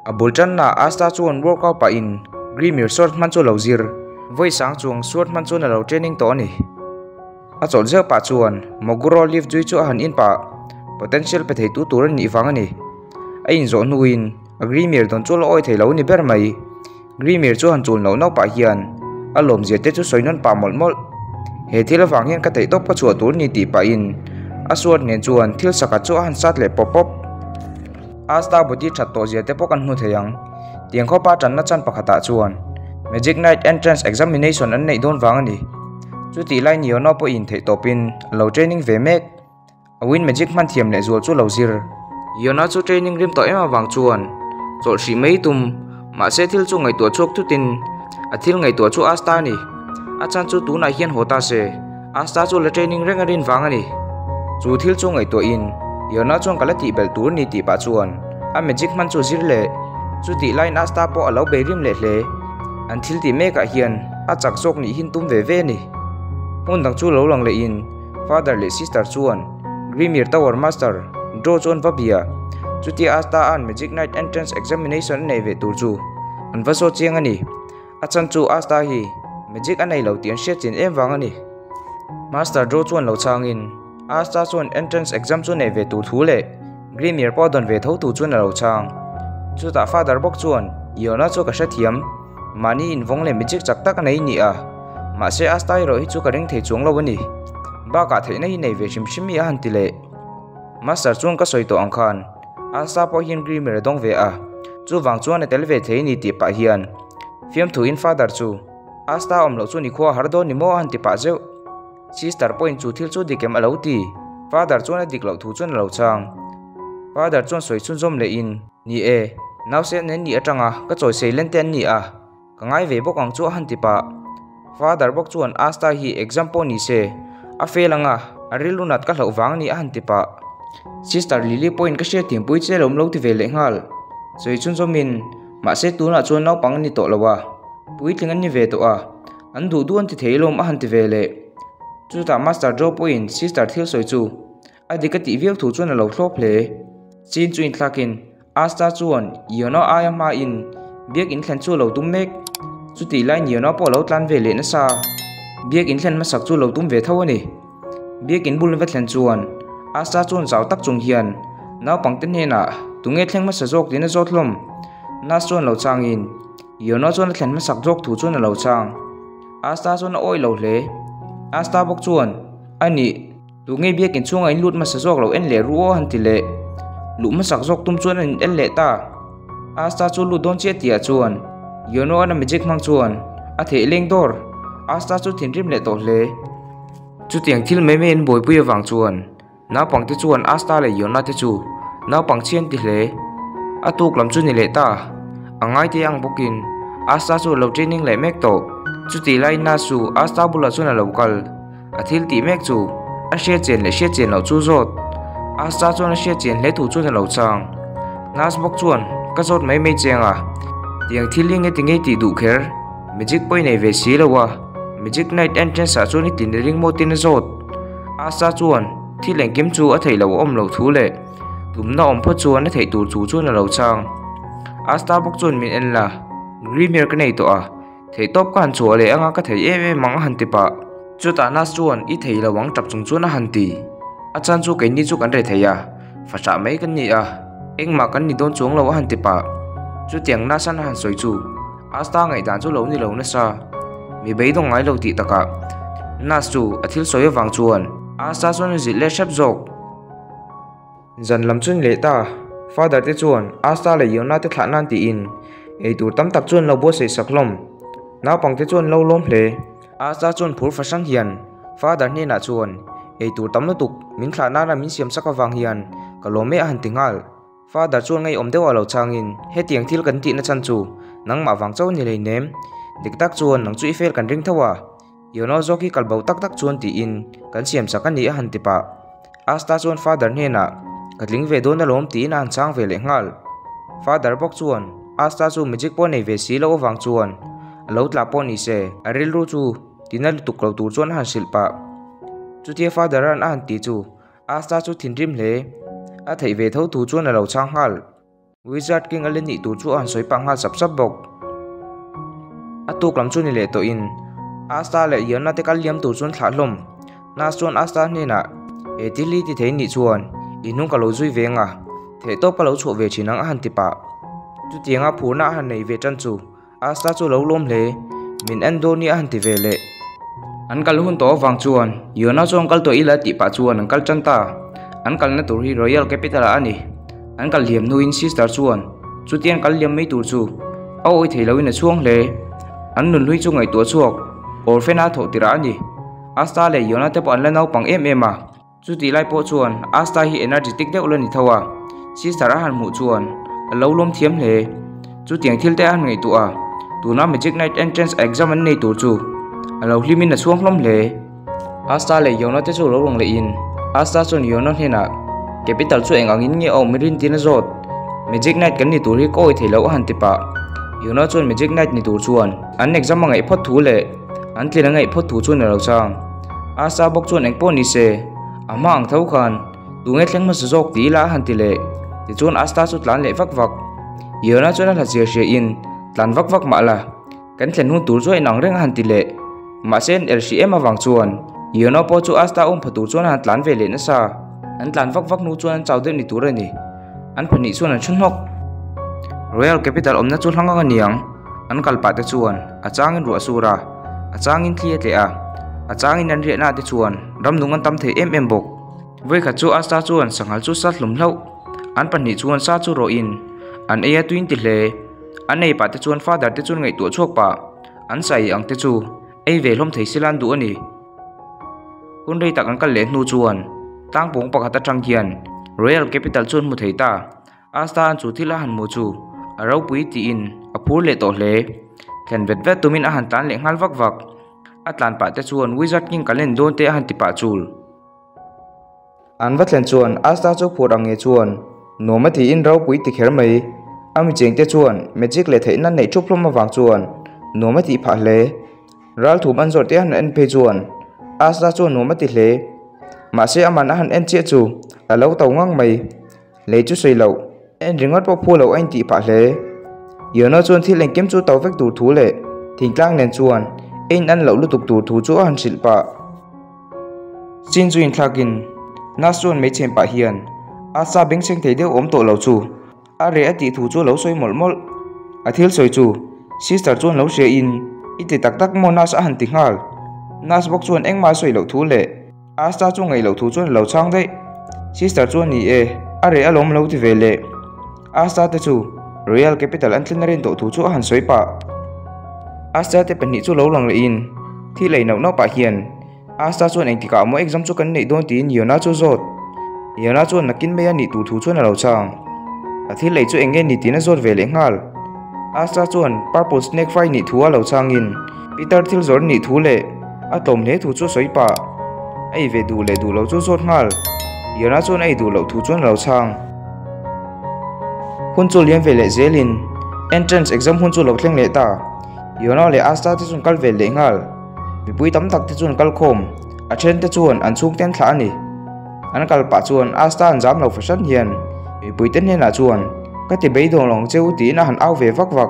a bulchan na asta chuan workout pa in Grimir short man chu lo zir voi sang chuang short man chu na lo training to ni a chol zeu pa chuan moguro live jui chu han in pa potential pe thei tu tur ni wang ani a in zo nuin a Grimir don chu lo oi thei lo ni ber mai Grimir chu han chul no no pa hian a lom zia te chu soinon pa mol mol he thil wang hian ka thei top pa chu tur ni ti pa in a suat nen chuan thil saka chu han sat le pop pop asta body that to zia te po kan hmu theyang tiang kho pa chan na chan pakhata chuan magic night entrance examination an nei don wang ani chu ti lai ni no po in thei topin lo training ve mek a win magic man thiam le zual chu lo zir yona chu training rim to ema wang chuan chol si mei tum ma se thil chu ngai to chok tu tin a thil ngai to chu asta ni a chan chu tu na hian hota se asta chu le training reng arin wang ani chu thil chu ngai to in yona chuan kala ti bel tur ni ti pa chuan a magic man chu zir le chu ti line asta po alo be rim le hle an thil ti me ka hian a chak sok ni hin tum ve ve ni hun dang chu lo lang le in father le sister chuan Grimir Tower Master draw chuan va bia chu ti asta an magic night entrance examination nei ve tur chu an va so chiang ani a chan chu asta hi magic anei lo tian she chin em wang ani master draw chuan lo chang in asta chuan entrance exam chu nei ve tur thu le Grimir po don ve tho tu chuan lo chang chu ta father bok chuan yona chu ka sha thiam mani in vong le magic chak tak nei ni a ma se asta ro hi chu ka reng thei chung lo ani ba ka thei nei nei ve shim shim ya han ti le master chuan ka soi to ang khan asta po hin Grimir dong ve a chu wang chuan ne tel ve thei ni ti pa hian fiam thu in father chu asta om lo chu ni kho har do ni mo han ti pa zeu sister point chu thil chu dikem alo ti father chuan dik lo thu chuan lo chang father chuan soi chun zom le in ni e naw se nen ni atanga ka choi sei len ten ni a ka ngai ve bok ang chu han ti pa father bok chuan asta hi example ni se a felanga arilunat ka hlo wang ni a han ti pa sister lily point ka she tim pui che lom lo ti ve le ngal soi chun zomin ma se tu na chuan naw pang ni to lowa pui tling an ni ve to a an du du an ti theilom a han ti ve le chu ta master drop point sister thil soi chu adika ti viau thu chuan lo thlop hle chin chu in thlakin asta chuan yono ayama in biak in thlen chu lo tum mek chu ti lai yono po lo tlan ve le na sa biak in thlen ma sak chu lo tum ve tho ani biak in bul ve thlen chuan asta chuan zaw tak chung hian naw pangten he na tunge thleng ma sa jok tin a zot hlom na chuan lo chang in yono chuan thlen ma sak jok thu chuan lo chang asta chuan oi lo hle asta bok chuan ani tunge biak in chunga in lut ma sa jok lo en le ru han ti le lu ma sak jok tum chuan an en le ta asta chu lu don che tia chuan yono an magic mang chuan a the leng dor asta chu thin rim le to hle chu tiang thil me me en boi pui awang chuan na pang te chuan asta le yona te chu na pang chen ti hle a tuk lam chu ni le ta angai te ang bokin asta chu lo training le mek to chu ti lai na su asta bula chu na lo kal a thil ti mek chu a she chen lo chu zot asta chuan a she chen le thu chu na lo chang nas bok chuan ka zot mai mai chenga tiang thiling e tinge ti du kher magic point nei ve si lowa magic night entrance a chu ni tin ring mo tin zot asta chuan thileng kim chu a thei lo om lo thu le tumna om pho chuan a thei tur chu chu na lo chang asta bok chuan min en la Grimir ka nei to a thei top kan chu le anga ka thei em mang han ti pa chu ta nas chuan i thei lo wang tap chung chu na han ti a chan chu ke ni chu kan re theya fasha mai kan ni a engma kan ni don chung lo han ti pa chu tiang na san han soi chu asta ngai dan chu lo ni lo na sa mi bei dong ngai lo ti taka nas chu a thil soi wang chuan asta chuan zi le shap jok zan lam chun le ta father te chuan asta le yona te thla nan ti in ei tur tam tak chuan lo bo sei saklom na pang te chuan lo lom hle asta chuan phur fasang hian father ni na chuan ei tur tam no tuk min thla na na min siam saka wang hian kalome a han tingal father chuan ngai om dewa lo changin he tiang thil kan ti na chan chu nang ma wang chaw ni le nem dik tak chuan nang chu i fel kan ring thawa yono zoki kalbo tak tak chuan ti in kan siam saka ni a han ti pa asta chuan father ne na katling ve don na lom ti na han chang ve le ngal father bok chuan asta chu magic po nei ve si lo wang chuan lo tla po ni se aril ru chu tinal tuk lo tur chuan han silpa chu tia father an an ti chu asta chu thin rim hle a thei ve tho tu chuan lo chang hal Wizard King alin ni tur chu an soi panga sap sap bok atuk lam chu ni le to in Asta le Yona te kal liam tur chun thla hlom nas chon Asta ni na e tili ti thein ni chuan inung ka lo zui venga the top ka lo chu ve chinang han ti pa chu tianga phurna han nei ve chan chu Asta chu lo lom hle min Andoni han ti ve le an kal hun to wang chuan Yona chong kal to ila ti pa chuan an kal chanta an kal na tur hi Royal Capital ani an kal liam nu in sister chuan chu tian kal liam mei tur chu au oi theilo in a chuang hle an nun hui chu ngai to chuak orphana tho tira ani Asta le Yona te pon la nau pang em a chu ti lai po chuan Asta hi energetic de ulani thawa sister a han mu chuan a lo lom thiam hle chu tiang thil te an ngai tu a tuna magic night entrance exam an nei tur chu a lo hlimin a chuang hlom hle Asta le Yona te chu lo rong le in Asta chun Yona hena capital chu engangin nge au mirin tin zot magic night kan ni tur hi koi theilo han ti pa Yona chun magic night ni tur chuan an exam ngai phot thu le an tlina ngai phot thu chun lo chang Asta bok chun engpo ni se ama ang thau khan tu nge thleng ma zok ti la han ti le ti chun Asta chu tlan le vak vak Yona chun la chia she in tlan vak vak ma la kan thlen hun tur choi nang reng han ti le ma sen LCM awang chuan Yona po chu Asta phatu chuan han tlan ve le na sa an tlan vak vak nu chuan chau de ni tur ani an phani chuan an chun hok Royal Capital omna chu hlanga niang an kalpa te chuan achangin ru asura achangin thliat le achangin an ria na te chuan ramnung an tam the em bok voi kha chu Asta chuan sanghal chu sa hlum hlo an pani chuan sa chu ro in an eya twin ti hle an nei pa te chuan father te chuan ngai tu chok pa an sai ang te chu ei ve hlom thei silan du ani hun rei tak an kal le nu chuan tang pong pakhat atang hian Royal Capital chuan mu thei ta Asta an chu thila han mu chu arau pui ti in apur le to hle thlen vet vet tumin a han tan le ngal vak vak atlan pa te chuan Wizard King kalen don te han ti pa chul an va thlen chuan Asta chu phur ange chuan noma thi in rau pui ti kher mai ami cheng te chuan magic le thein nan nei thup hlom awang chuan noma ti pha hle ral thum an zor te han en pe chuan Asta chu noma ti hle ma se aman han en che chu alo tau ngang mai le chu sei lo en ringot po phu lo anh ti pha hle Yona chuan thil leng kem chu tau vek tur thu le thingtlang nen chuan ein an lo lutuk tur thu chu han sil pa sin chu in thlakin nas chuan me chem pa hian Asta beng seng thei deu om to lo chu a re ati thu chu lo soi mol mol a thil soi chu sister chuan lo she in iti tak tak mo nas a han ti ngal nas bok chuan engma soi lo thu le Asta chu ngai lo thu chuan lo chang dei sister chuan ni e a re alom lo ti ve le Asta te chu Royal Capital an thlin rin to thu chu han soi pa Asta te pani chu lo lang le in thi lei nau pa hian Asta chuan eng ti ka mo exam chu kan nei don tin Yona chu zot Yona chuan nakin me ani tu thu chuan lo chang a thi lei chu enge ni tin a zot ve le ngal Asta chuan purple snake fry ni thu a lo chang in Peter thil zor ni thu le a tom le thu chu soi pa ai ve du le du lo chu zot ngal Yona chuan ai du lo thu chuan lo chang hun chu liam ve le zelin entrance exam hun chu lo thleng le ta Yona le Asta te chun kal ve le ngal mi pui tam tak te chun kal khom a then te chuan an chung ten thla ani an kal pa chuan Asta an jam lo fashion hian mi pui ten hena chuan ka ti bei dong long cheu ti na han au ve vak vak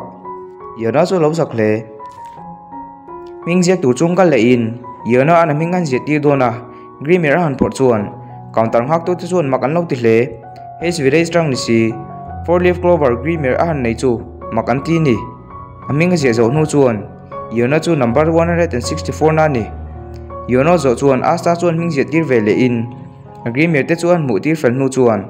Yona chu lo sak hle ming je tu chung kal le in Yona an ming an je ti dona Grimir han por chuan counter hak tu te chuan mak an lo ti hle H very strong ni si four leaf clover Grimir a han nei chu mak an ti ni aming je zo nu chuan Yona chu number 164 na ni Yona zo chuan Asta chuan ming je tir ve le in Grimir te chuan mu tir fel nu chuan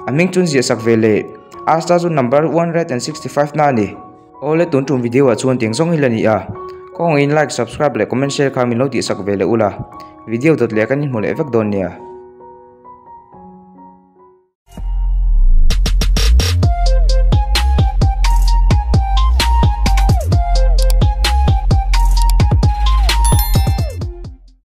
aming chun je sak ve le Asta chu number 165 na ni ole tun tum video a chuan teng zong hilani a ko in like subscribe le comment share kha min lo ti sak ve le ula video dot le kan ni mole vek don nia